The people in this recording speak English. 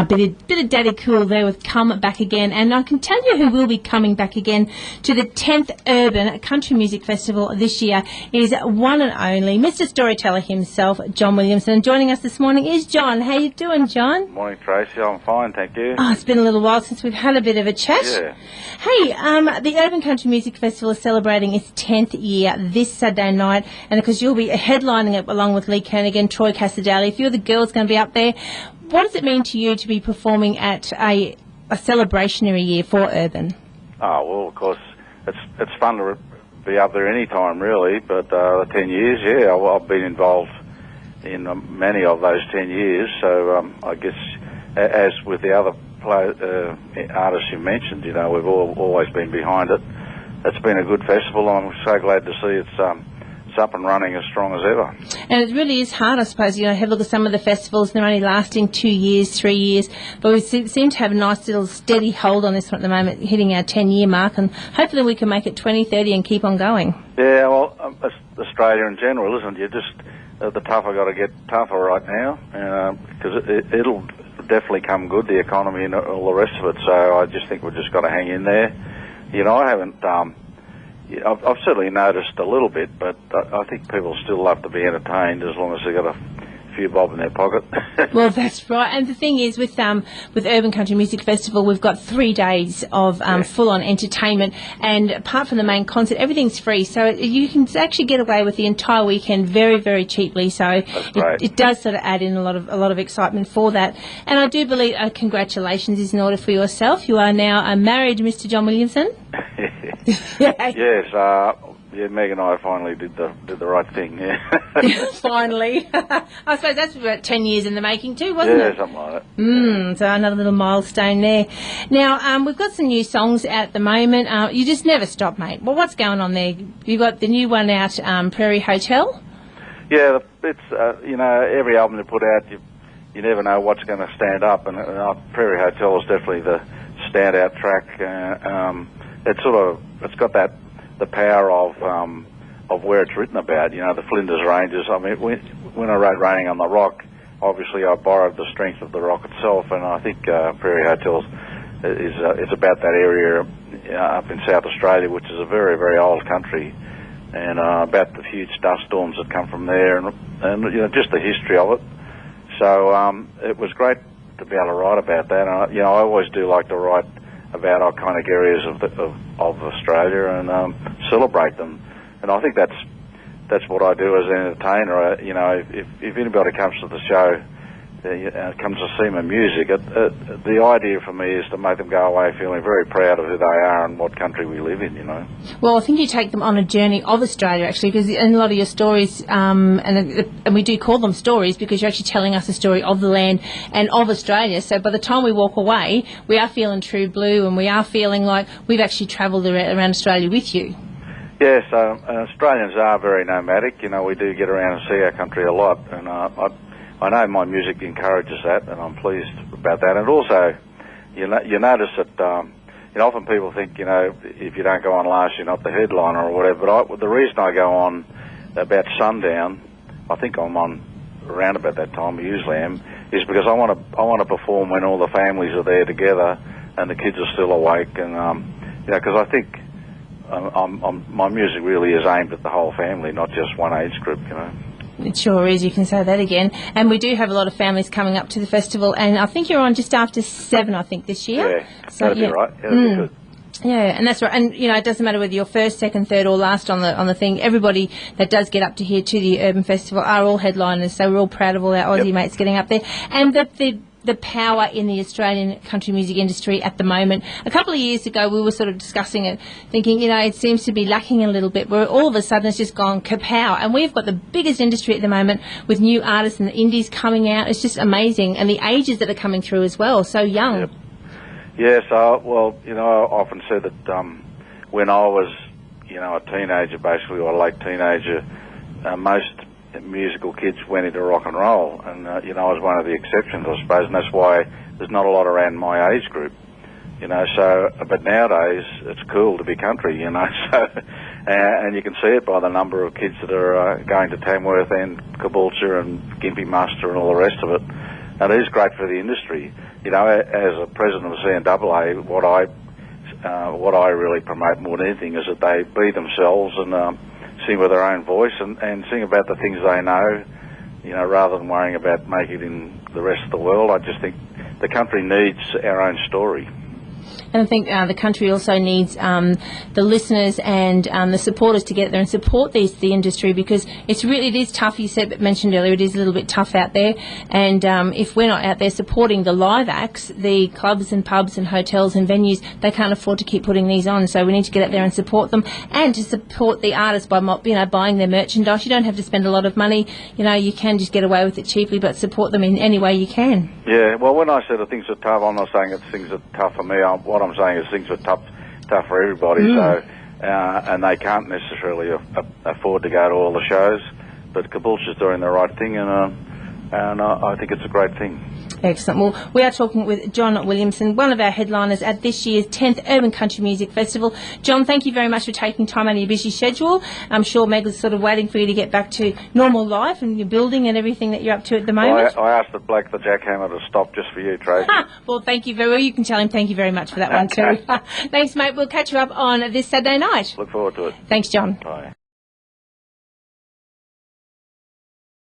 Bit of Daddy Cool there with Come Back Again. And I can tell you who will be coming back again to the 10th Urban Country Music Festival this year is one and only Mr. Storyteller himself, John Williamson. And joining us this morning is John. How you doing, John? Morning, Tracy. I'm fine, thank you. Oh, it's been a little while since we've had a bit of a chat. Yeah. Hey, the Urban Country Music Festival is celebrating its 10th year this Saturday night, and because you'll be headlining it along with Lee Kernaghan, Troy Casadale, a few of the girls going to be up there. What does it mean to you to be performing at a celebrationary year for Urban? Oh, well, of course, it's fun to be up there any time, really, but 10 years, yeah, I've been involved in many of those 10 years, so I guess, as with the other artists you mentioned, you know, we've always been behind it. It's been a good festival. I'm so glad to see it's up and running as strong as ever. And it really is hard, I suppose. You know, have a look at some of the festivals, they're only lasting 2 years, 3 years, but we seem to have a nice little steady hold on this one at the moment, hitting our 10-year mark, and hopefully we can make it 20, 30 and keep on going. Yeah, well, it's Australia in general, isn't it? You just, the tougher got to get tougher right now, because it'll definitely come good, the economy and all the rest of it, so I just think we've just got to hang in there. You know, I haven't... I've certainly noticed a little bit, but I think people still love to be entertained as long as they've got a few bob in their pocket. Well, that's right. And the thing is, with Urban Country Music Festival, we've got 3 days of full-on entertainment, and apart from the main concert, everything's free. So you can actually get away with the entire weekend very, very cheaply. So it does sort of add in a lot of excitement for that. And I do believe congratulations is in order for yourself. You are now married, Mr. John Williamson. Yes, yeah, Meg and I finally did the right thing, yeah. Finally. I suppose that's about 10 years in the making too, wasn't it? Yeah, something like that. So another little milestone there. Now, we've got some new songs out at the moment. You just never stop, mate. Well, what's going on there? You've got the new one out, Prairie Hotel? Yeah, it's, you know, every album they put out, you never know what's going to stand up, and Prairie Hotel is definitely the standout track. It's got the power of where it's written about, you know, the Flinders Ranges. I mean, when I wrote Raining on the Rock, obviously I borrowed the strength of the rock itself, and I think Prairie Hotels is about that area up in South Australia, which is a very, very old country, and about the huge dust storms that come from there, and you know, just the history of it. So it was great to be able to write about that. And, you know, I always do like to write about iconic areas of Australia and celebrate them, and I think that's what I do as an entertainer. You know, if anybody comes to the show, comes to see my music, the idea for me is to make them go away feeling very proud of who they are and what country we live in, you know. Well, I think you take them on a journey of Australia, actually, because in a lot of your stories, and we do call them stories because you're actually telling us a story of the land and of Australia. So by the time we walk away, we are feeling true blue, and we are feeling like we've actually travelled around Australia with you. Yes, Australians are very nomadic. You know, we do get around and see our country a lot, and I know my music encourages that, and I'm pleased about that. And also, you notice that, you know, often people think, you know, if you don't go on last, you're not the headliner or whatever. But the reason I go on about sundown, I think I'm on around about that time, I usually am, is because I want to perform when all the families are there together and the kids are still awake, and you know, because I think my music really is aimed at the whole family, not just one age group, you know. It sure is, you can say that again. And we do have a lot of families coming up to the festival, and I think you're on just after 7, I think, this year. Yeah, so, that'd be right. Yeah, that'd be good. Yeah, and that's right. And, you know, it doesn't matter whether you're first, second, third or last on the thing. Everybody that does get up to here to the Urban Festival are all headliners, so we're all proud of all our Aussie mates getting up there. And the power in the Australian country music industry at the moment. A couple of years ago, we were sort of discussing it, thinking, you know, it seems to be lacking a little bit, where all of a sudden it's just gone kapow. And we've got the biggest industry at the moment with new artists and the indies coming out. It's just amazing. And the ages that are coming through as well, so young. Yep. Yes, well, you know, I often said that when I was, you know, a teenager, basically, or a late teenager, most musical kids went into rock and roll, and you know, I was one of the exceptions, I suppose, and that's why there's not a lot around my age group, you know. So, but nowadays it's cool to be country, you know. So, and you can see it by the number of kids that are going to Tamworth and Caboolture and Gympie Muster and all the rest of it. and it is great for the industry. You know, as a president of CNAA, what I really promote more than anything is that they be themselves and sing with their own voice and sing about the things they know, you know, rather than worrying about making it in the rest of the world. I just think the country needs our own story. And I think the country also needs the listeners and the supporters to get there and support the industry, because it is tough. You mentioned earlier, it is a little bit tough out there. And if we're not out there supporting the live acts, the clubs and pubs and hotels and venues, they can't afford to keep putting these on. So we need to get out there and support them, and to support the artists by buying their merchandise. You don't have to spend a lot of money. You know, you can just get away with it cheaply, but support them in any way you can. Yeah, well, when I said that things are tough, I'm not saying that things are tough for me. What I'm saying is things are tough for everybody. So, and they can't necessarily afford to go to all the shows. But Caboolture's doing the right thing, and I think it's a great thing. Excellent. Well, we are talking with John Williamson, one of our headliners at this year's 10th Urban Country Music Festival. John, thank you very much for taking time out of your busy schedule. I'm sure Meg was sort of waiting for you to get back to normal life and your building and everything that you're up to at the moment. I asked the bloke, the jackhammer, to stop just for you, Tracy. Well, thank you very well. You can tell him thank you very much for that one too. Thanks, mate. We'll catch you up on this Saturday night. Look forward to it. Thanks, John. Bye.